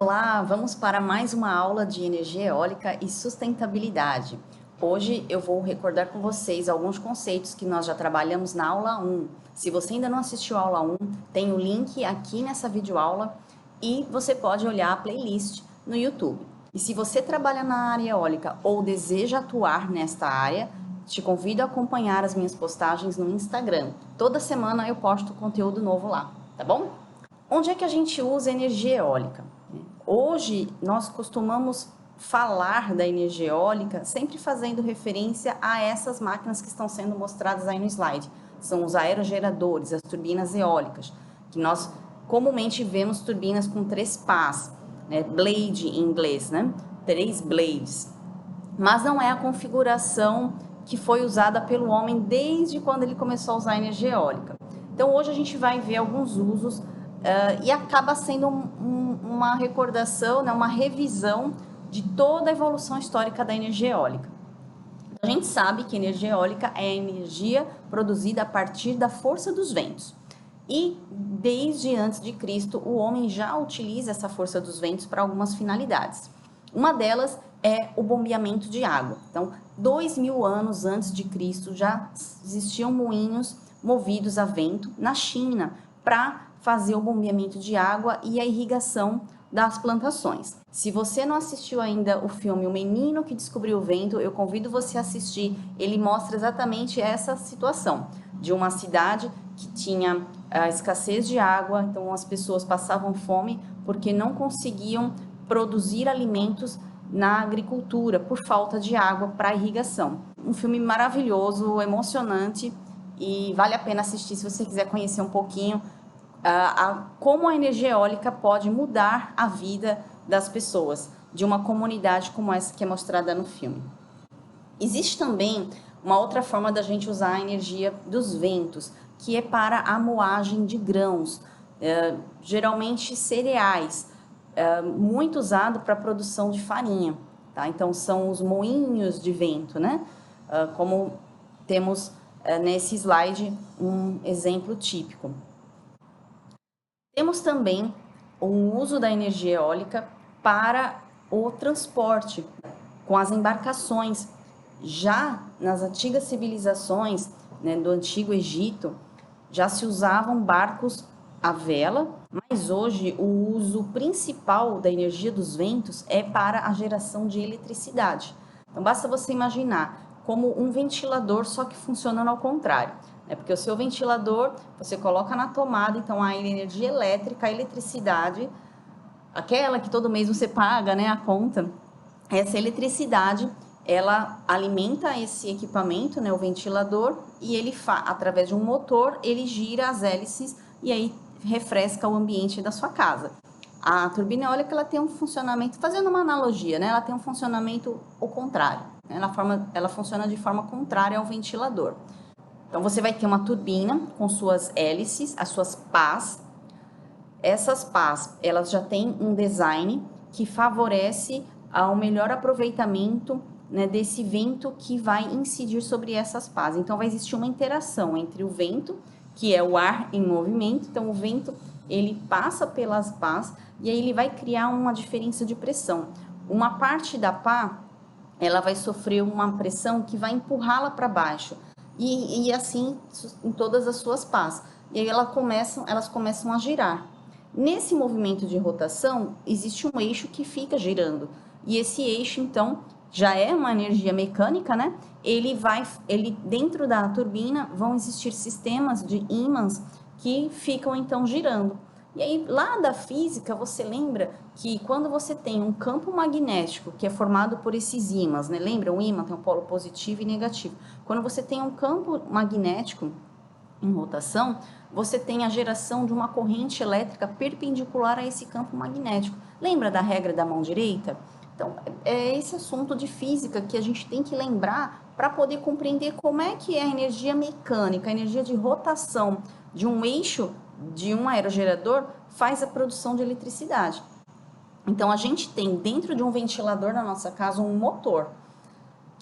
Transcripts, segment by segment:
Olá, vamos para mais uma aula de energia eólica e sustentabilidade. Hoje eu vou recordar com vocês alguns conceitos que nós já trabalhamos na aula 1. Se você ainda não assistiu a aula 1, tem o link aqui nessa videoaula e você pode olhar a playlist no YouTube. E se você trabalha na área eólica ou deseja atuar nesta área, te convido a acompanhar as minhas postagens no Instagram. Toda semana eu posto conteúdo novo lá, tá bom? Onde é que a gente usa energia eólica? Hoje, nós costumamos falar da energia eólica sempre fazendo referência a essas máquinas que estão sendo mostradas aí no slide. São os aerogeradores, as turbinas eólicas, que nós comumente vemos turbinas com 3 pás, né? Blade em inglês, né? 3 blades. Mas não é a configuração que foi usada pelo homem desde quando ele começou a usar a energia eólica. Então, hoje a gente vai ver alguns usos e acaba sendo uma recordação, né, uma revisão de toda a evolução histórica da energia eólica. A gente sabe que energia eólica é a energia produzida a partir da força dos ventos. E desde antes de Cristo, o homem já utiliza essa força dos ventos para algumas finalidades. Uma delas é o bombeamento de água. Então, 2000 anos antes de Cristo, já existiam moinhos movidos a vento na China para fazer o bombeamento de água e a irrigação das plantações. Se você não assistiu ainda o filme O Menino que Descobriu o Vento, eu convido você a assistir. Ele mostra exatamente essa situação de uma cidade que tinha a escassez de água, então as pessoas passavam fome porque não conseguiam produzir alimentos na agricultura por falta de água para irrigação. Um filme maravilhoso, emocionante e vale a pena assistir se você quiser conhecer um pouquinho como a energia eólica pode mudar a vida das pessoas, de uma comunidade como essa que é mostrada no filme. Existe também uma outra forma da gente usar a energia dos ventos, que é para a moagem de grãos, geralmente cereais, muito usado para a produção de farinha, tá? Então são os moinhos de vento, né? Como temos nesse slide um exemplo típico. Temos também o uso da energia eólica para o transporte, com as embarcações. Já nas antigas civilizações, né, do Antigo Egito, já se usavam barcos à vela, mas hoje o uso principal da energia dos ventos é para a geração de eletricidade. Então basta você imaginar como um ventilador, só que funcionando ao contrário. Porque o seu ventilador, você coloca na tomada, então a energia elétrica, a eletricidade, aquela que todo mês você paga, né, a conta, essa eletricidade, ela alimenta esse equipamento, né, o ventilador, e ele, através de um motor, ele gira as hélices e aí refresca o ambiente da sua casa. A turbina eólica, ela tem um funcionamento, fazendo uma analogia, né, ela tem um funcionamento ao contrário, né, ela funciona de forma contrária ao ventilador. Então, você vai ter uma turbina com suas hélices, as suas pás. Essas pás, elas já têm um design que favorece ao melhor aproveitamento, né, desse vento que vai incidir sobre essas pás. Então, vai existir uma interação entre o vento, que é o ar em movimento. Então, o vento, ele passa pelas pás e aí ele vai criar uma diferença de pressão. Uma parte da pá, ela vai sofrer uma pressão que vai empurrá-la para baixo. E assim em todas as suas pás. E aí elas começam a girar. Nesse movimento de rotação, existe um eixo que fica girando. E esse eixo, então, já é uma energia mecânica, né? Dentro da turbina vão existir sistemas de ímãs que ficam, então, girando. E aí, lá da física, você lembra que quando você tem um campo magnético, que é formado por esses ímãs, né? Lembra? Um ímã tem um polo positivo e negativo. Quando você tem um campo magnético em rotação, você tem a geração de uma corrente elétrica perpendicular a esse campo magnético. Lembra da regra da mão direita? Então, é esse assunto de física que a gente tem que lembrar para poder compreender como é que é a energia mecânica, a energia de rotação de um eixo de um aerogerador faz a produção de eletricidade. Então, a gente tem dentro de um ventilador na nossa casa um motor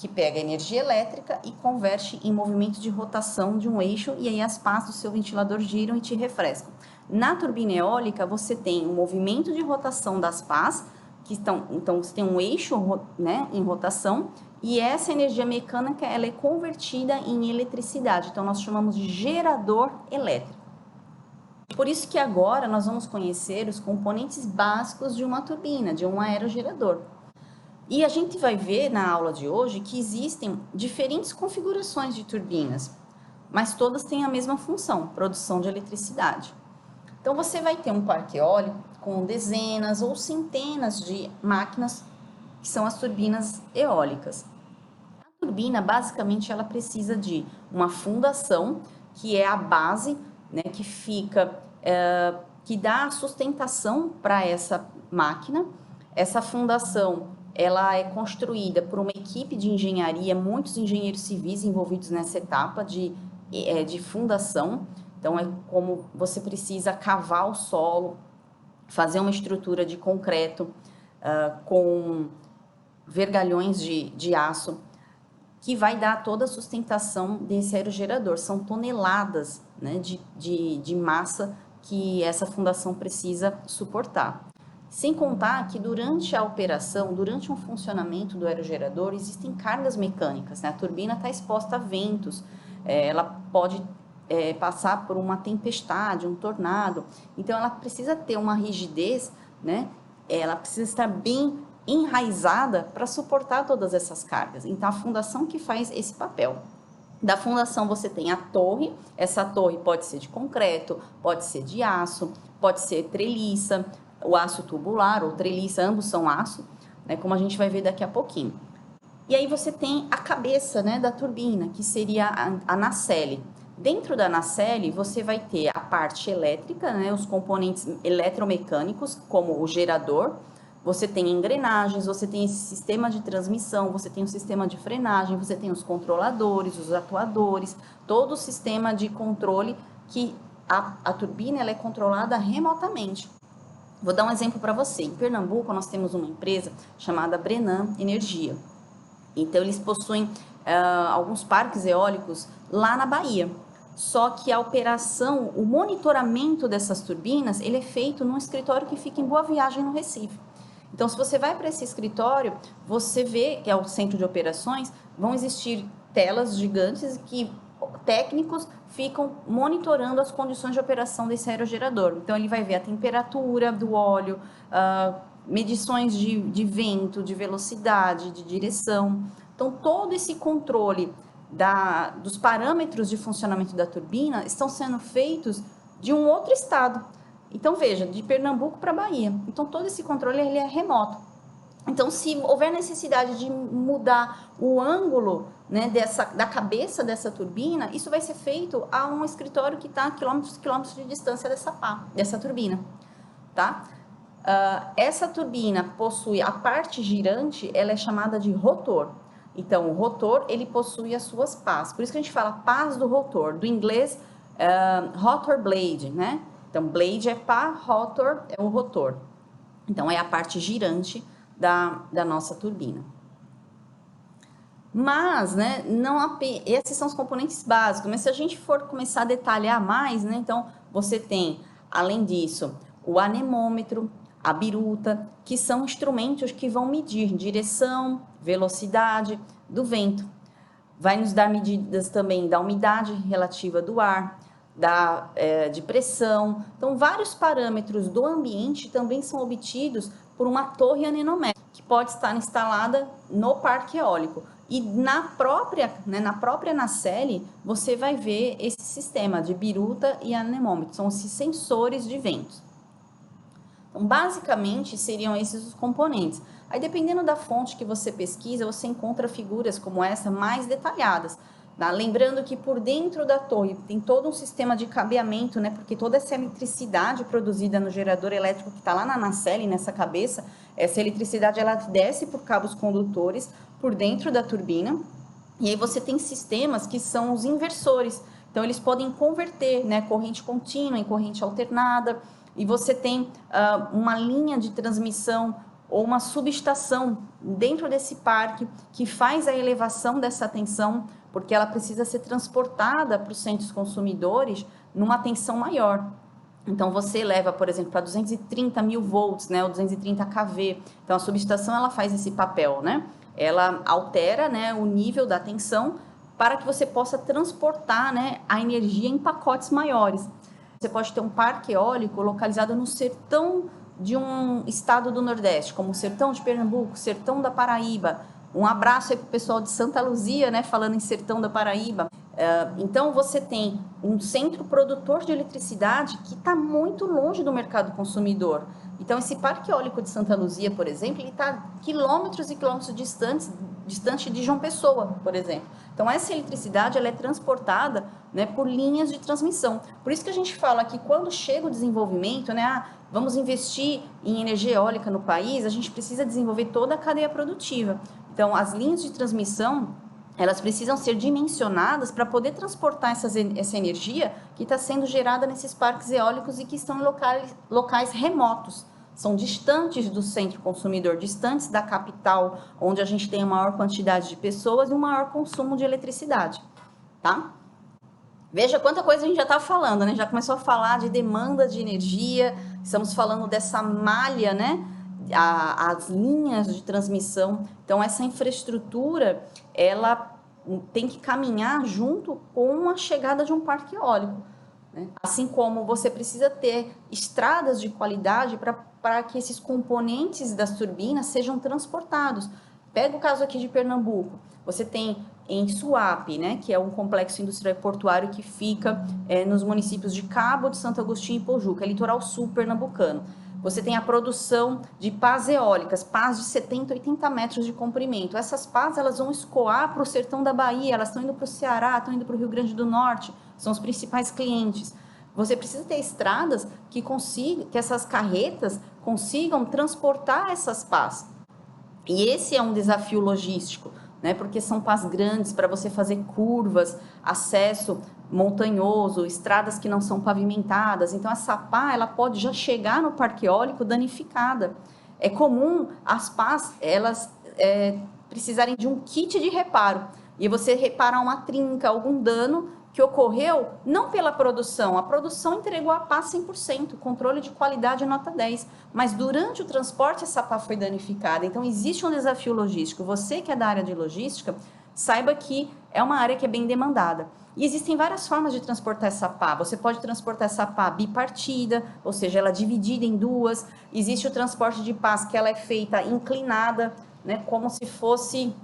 que pega a energia elétrica e converte em movimento de rotação de um eixo e aí as pás do seu ventilador giram e te refrescam. Na turbina eólica, você tem um movimento de rotação das pás, então você tem um eixo, né, em rotação, e essa energia mecânica ela é convertida em eletricidade. Então, nós chamamos de gerador elétrico. Por isso que agora nós vamos conhecer os componentes básicos de uma turbina, de um aerogerador. E a gente vai ver na aula de hoje que existem diferentes configurações de turbinas, mas todas têm a mesma função, produção de eletricidade. Então, você vai ter um parque eólico com dezenas ou centenas de máquinas, que são as turbinas eólicas. A turbina, basicamente, ela precisa de uma fundação, que é a base, né, que fica, que dá a sustentação para essa máquina. Essa fundação, ela é construída por uma equipe de engenharia, muitos engenheiros civis envolvidos nessa etapa de fundação. Então, é como você precisa cavar o solo, fazer uma estrutura de concreto com vergalhões de aço, que vai dar toda a sustentação desse aerogerador. São toneladas, né, de massa que essa fundação precisa suportar. Sem contar que durante a operação, durante um funcionamento do aerogerador, existem cargas mecânicas, né? A turbina está exposta a ventos, ela pode passar por uma tempestade, um tornado. Então, ela precisa ter uma rigidez, né? Ela precisa estar bem enraizada para suportar todas essas cargas. Então, a fundação que faz esse papel. Da fundação você tem a torre, essa torre pode ser de concreto, pode ser de aço, pode ser treliça, o aço tubular ou treliça, ambos são aço, né, como a gente vai ver daqui a pouquinho. E aí você tem a cabeça, né, da turbina, que seria a nacelle. Dentro da nacelle você vai ter a parte elétrica, né, os componentes eletromecânicos, como o gerador. Você tem engrenagens, você tem esse sistema de transmissão, você tem o sistema de frenagem, você tem os controladores, os atuadores, todo o sistema de controle que a turbina ela é controlada remotamente. Vou dar um exemplo para você. Em Pernambuco, nós temos uma empresa chamada Brenan Energia. Então, eles possuem alguns parques eólicos lá na Bahia. Só que a operação, o monitoramento dessas turbinas, ele é feito num escritório que fica em Boa Viagem, no Recife. Então, se você vai para esse escritório, você vê que é o centro de operações, vão existir telas gigantes que técnicos ficam monitorando as condições de operação desse aerogerador. Então, ele vai ver a temperatura do óleo, medições de vento, de velocidade, de direção. Então, todo esse controle dos parâmetros de funcionamento da turbina estão sendo feitos de um outro estado. Então, veja, de Pernambuco para Bahia. Então, todo esse controle ele é remoto. Então, se houver necessidade de mudar o ângulo, né, da cabeça dessa turbina, isso vai ser feito a um escritório que está a quilômetros e quilômetros de distância dessa turbina, tá? Essa turbina possui a parte girante, ela é chamada de rotor. Então, o rotor, ele possui as suas pás. Por isso que a gente fala pás do rotor. Do inglês, rotor blade, né? Então, blade é pá, rotor é o rotor. Então, é a parte girante da nossa turbina. Mas, né, esses são os componentes básicos, mas se a gente for começar a detalhar mais, né, então, você tem, além disso, o anemômetro, a biruta, que são instrumentos que vão medir direção, velocidade do vento. Vai nos dar medidas também da umidade relativa do ar, de pressão. Então, vários parâmetros do ambiente também são obtidos por uma torre anemométrica, que pode estar instalada no parque eólico. E na própria nacelle, você vai ver esse sistema de biruta e anemômetro, são esses sensores de ventos. Então, basicamente, seriam esses os componentes. Aí, dependendo da fonte que você pesquisa, você encontra figuras como essa mais detalhadas. Tá? Lembrando que por dentro da torre tem todo um sistema de cabeamento, né? Porque toda essa eletricidade produzida no gerador elétrico que está lá na nacelle, nessa cabeça, essa eletricidade ela desce por cabos condutores por dentro da turbina. E aí você tem sistemas que são os inversores. Então, eles podem converter, né, corrente contínua em corrente alternada. E você tem uma linha de transmissão ou uma subestação dentro desse parque que faz a elevação dessa tensão, porque ela precisa ser transportada para os centros consumidores numa tensão maior. Então, você leva, por exemplo, para 230 mil volts, né, ou 230 kV. Então, a subestação, ela faz esse papel, né? Ela altera, né, o nível da tensão para que você possa transportar, né, a energia em pacotes maiores. Você pode ter um parque eólico localizado no sertão de um estado do Nordeste, como o sertão de Pernambuco, sertão da Paraíba. Um abraço aí para o pessoal de Santa Luzia, né, falando em sertão da Paraíba. Então, você tem um centro produtor de eletricidade que está muito longe do mercado consumidor. Então, esse parque eólico de Santa Luzia, por exemplo, ele está quilômetros e quilômetros distante de João Pessoa, por exemplo. Então, essa eletricidade ela é transportada, né, por linhas de transmissão. Por isso que a gente fala que quando chega o desenvolvimento, né, vamos investir em energia eólica no país, a gente precisa desenvolver toda a cadeia produtiva. Então, as linhas de transmissão elas precisam ser dimensionadas para poder transportar essa energia que está sendo gerada nesses parques eólicos e que estão em locais remotos. São distantes do centro consumidor, distantes da capital, onde a gente tem a maior quantidade de pessoas e um maior consumo de eletricidade, tá? Veja quanta coisa a gente já está falando, né? Já começou a falar de demanda de energia, estamos falando dessa malha, né? As linhas de transmissão. Então, essa infraestrutura, ela tem que caminhar junto com a chegada de um parque eólico, né? Assim como você precisa ter estradas de qualidade para que esses componentes das turbinas sejam transportados. Pega o caso aqui de Pernambuco. Você tem em Suape, né, que é um complexo industrial e portuário que fica nos municípios de Cabo, de Santo Agostinho e Pojuca, litoral sul pernambucano. Você tem a produção de pás eólicas, pás de 70, 80 metros de comprimento. Essas pás elas vão escoar para o sertão da Bahia, elas estão indo para o Ceará, estão indo para o Rio Grande do Norte, são os principais clientes. Você precisa ter estradas que essas carretas consigam transportar essas pás. E esse é um desafio logístico, né? Porque são pás grandes para você fazer curvas, acesso montanhoso, estradas que não são pavimentadas. Então, essa pá, ela pode já chegar no parque eólico danificada. É comum as pás, elas precisarem de um kit de reparo. E você reparar uma trinca, algum dano que ocorreu não pela produção. A produção entregou a pá 100%, controle de qualidade nota 10. Mas durante o transporte, essa pá foi danificada. Então, existe um desafio logístico. Você que é da área de logística, saiba que é uma área que é bem demandada. E existem várias formas de transportar essa pá. Você pode transportar essa pá bipartida, ou seja, ela é dividida em duas. Existe o transporte de pás que ela é feita inclinada, né, como se fosse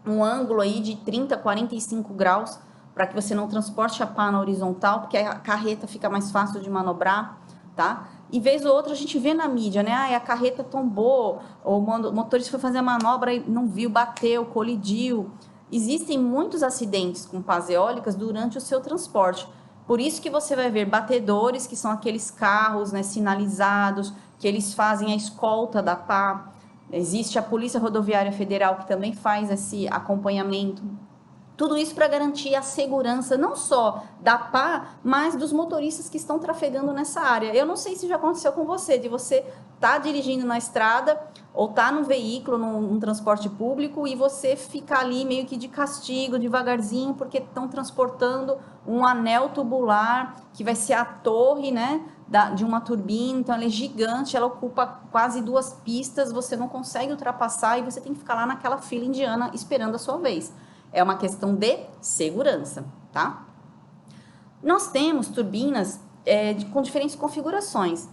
um ângulo aí de 30, 45 graus, para que você não transporte a pá na horizontal, porque a carreta fica mais fácil de manobrar, tá? E vez ou outra a gente vê na mídia, né? A carreta tombou, o motorista foi fazer a manobra e não viu, bateu, colidiu. Existem muitos acidentes com pás eólicas durante o seu transporte. Por isso que você vai ver batedores, que são aqueles carros, né, sinalizados, que eles fazem a escolta da pá. Existe a Polícia Rodoviária Federal, que também faz esse acompanhamento. Tudo isso para garantir a segurança não só da pá, mas dos motoristas que estão trafegando nessa área. Eu não sei se já aconteceu com você, de você estar dirigindo na estrada ou estar num veículo, num transporte público e você ficar ali meio que de castigo, devagarzinho, porque estão transportando um anel tubular que vai ser a torre, né, de uma turbina. Então ela é gigante, ela ocupa quase 2 pistas, você não consegue ultrapassar e você tem que ficar lá naquela fila indiana esperando a sua vez. É uma questão de segurança, tá? Nós temos turbinas com diferentes configurações.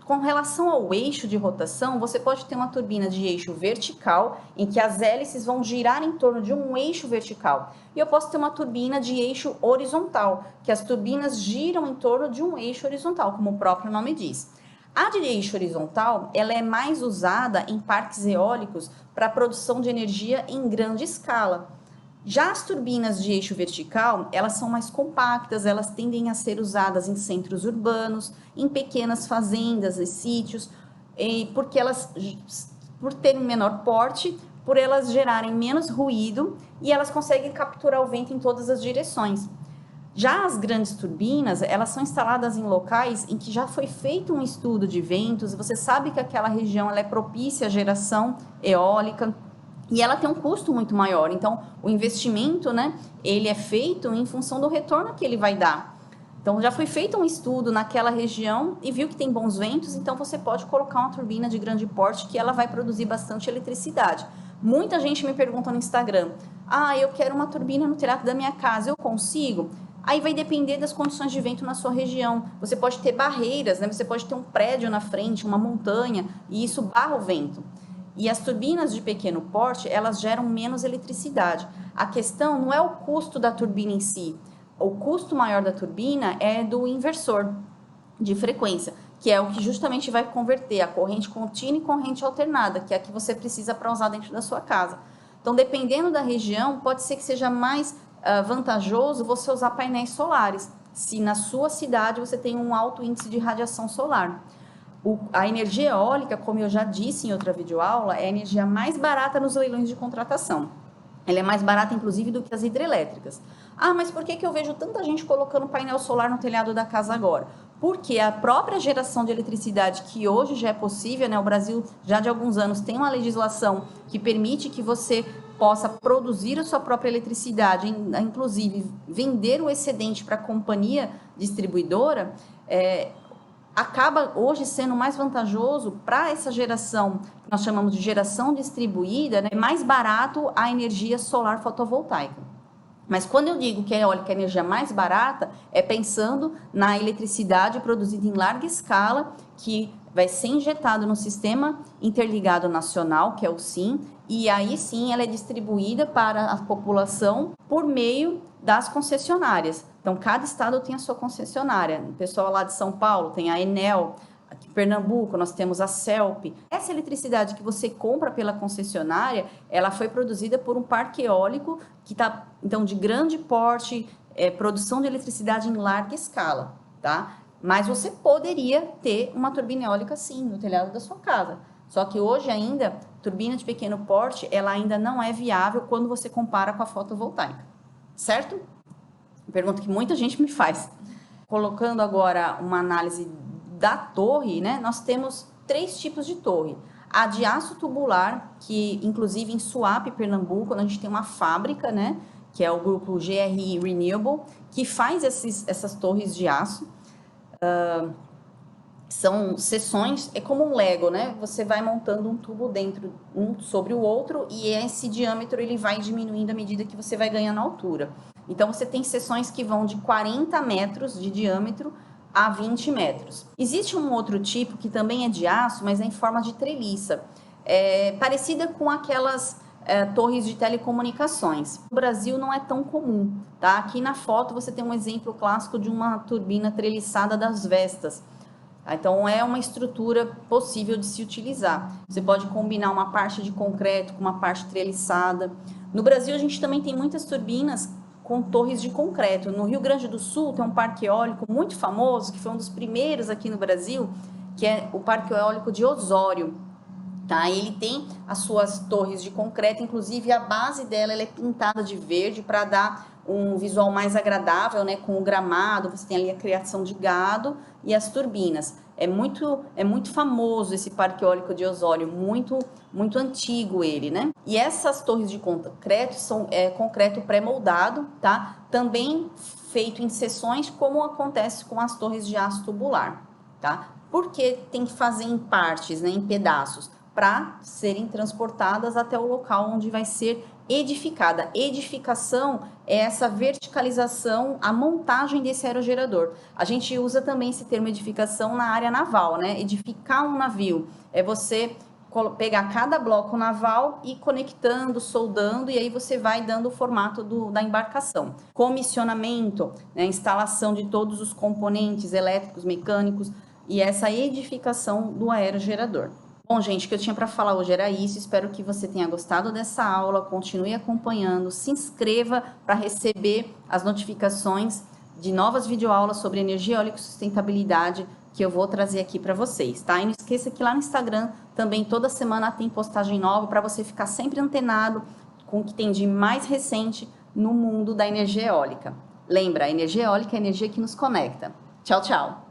Com relação ao eixo de rotação, você pode ter uma turbina de eixo vertical, em que as hélices vão girar em torno de um eixo vertical. E eu posso ter uma turbina de eixo horizontal, que as turbinas giram em torno de um eixo horizontal, como o próprio nome diz. A de eixo horizontal, ela é mais usada em parques eólicos para a produção de energia em grande escala. Já as turbinas de eixo vertical, elas são mais compactas, elas tendem a ser usadas em centros urbanos, em pequenas fazendas e sítios, porque elas, por terem menor porte, por elas gerarem menos ruído e elas conseguem capturar o vento em todas as direções. Já as grandes turbinas, elas são instaladas em locais em que já foi feito um estudo de ventos, você sabe que aquela região ela é propícia à geração eólica, e ela tem um custo muito maior. Então, o investimento, né, ele é feito em função do retorno que ele vai dar. Então, já foi feito um estudo naquela região e viu que tem bons ventos, então você pode colocar uma turbina de grande porte que ela vai produzir bastante eletricidade. Muita gente me pergunta no Instagram, eu quero uma turbina no telhado da minha casa, eu consigo? Aí vai depender das condições de vento na sua região. Você pode ter barreiras, né? Você pode ter um prédio na frente, uma montanha, e isso barra o vento. E as turbinas de pequeno porte, elas geram menos eletricidade. A questão não é o custo da turbina em si. O custo maior da turbina é do inversor de frequência, que é o que justamente vai converter a corrente contínua e corrente alternada, que é a que você precisa para usar dentro da sua casa. Então, dependendo da região, pode ser que seja mais vantajoso você usar painéis solares, se na sua cidade você tem um alto índice de radiação solar. A energia eólica, como eu já disse em outra videoaula, é a energia mais barata nos leilões de contratação. Ela é mais barata, inclusive, do que as hidrelétricas. Mas por que eu vejo tanta gente colocando painel solar no telhado da casa agora? Porque a própria geração de eletricidade, que hoje já é possível, né? O Brasil já de alguns anos tem uma legislação que permite que você possa produzir a sua própria eletricidade, inclusive vender o excedente para a companhia distribuidora, acaba hoje sendo mais vantajoso para essa geração, que nós chamamos de geração distribuída, né? Mais barato a energia solar fotovoltaica. Mas quando eu digo que a eólica é a energia mais barata, é pensando na eletricidade produzida em larga escala, que vai ser injetada no Sistema Interligado Nacional, que é o SIN, e aí sim ela é distribuída para a população por meio das concessionárias. Então, cada estado tem a sua concessionária. O pessoal lá de São Paulo tem a Enel, aqui em Pernambuco nós temos a CELP. Essa eletricidade que você compra pela concessionária, ela foi produzida por um parque eólico que está, então, de grande porte, produção de eletricidade em larga escala, tá? Mas você poderia ter uma turbina eólica, sim, no telhado da sua casa. Só que hoje ainda, turbina de pequeno porte, ela ainda não é viável quando você compara com a fotovoltaica, certo? Pergunta que muita gente me faz. Colocando agora uma análise da torre, né? Nós temos 3 tipos de torre. A de aço tubular, que inclusive em Suape, Pernambuco, a gente tem uma fábrica, né? Que é o grupo GRI Renewable, que faz essas torres de aço. São seções, é como um Lego, né? Você vai montando um tubo dentro, um sobre o outro, e esse diâmetro ele vai diminuindo à medida que você vai ganhando altura. Então, você tem seções que vão de 40 metros de diâmetro a 20 metros. Existe um outro tipo que também é de aço, mas é em forma de treliça, parecida com aquelas torres de telecomunicações. No Brasil não é tão comum, tá? Aqui na foto você tem um exemplo clássico de uma turbina treliçada das Vestas. Então, é uma estrutura possível de se utilizar. Você pode combinar uma parte de concreto com uma parte treliçada. No Brasil, a gente também tem muitas turbinas com torres de concreto. No Rio Grande do Sul, tem um parque eólico muito famoso, que foi um dos primeiros aqui no Brasil, que é o Parque Eólico de Osório. Tá? Ele tem as suas torres de concreto, inclusive a base dela ela é pintada de verde para dar um visual mais agradável, né, com o gramado. Você tem ali a criação de gado e as turbinas. É muito famoso esse parque eólico de Osório, muito antigo ele, né? E essas torres de concreto são concreto pré-moldado, tá? Também feito em seções, como acontece com as torres de aço tubular, tá? Porque tem que fazer em partes, né, em pedaços, para serem transportadas até o local onde vai ser edificada. Edificação é essa verticalização, a montagem desse aerogerador. A gente usa também esse termo edificação na área naval, né? Edificar um navio é você pegar cada bloco naval e conectando, soldando, e aí você vai dando o formato da embarcação. Comissionamento, né? Instalação de todos os componentes elétricos, mecânicos, e essa edificação do aerogerador. Bom, gente, o que eu tinha para falar hoje era isso. Espero que você tenha gostado dessa aula. Continue acompanhando. Se inscreva para receber as notificações de novas videoaulas sobre energia eólica e sustentabilidade que eu vou trazer aqui para vocês, tá? E não esqueça que lá no Instagram também toda semana tem postagem nova para você ficar sempre antenado com o que tem de mais recente no mundo da energia eólica. Lembra, a energia eólica é a energia que nos conecta. Tchau, tchau!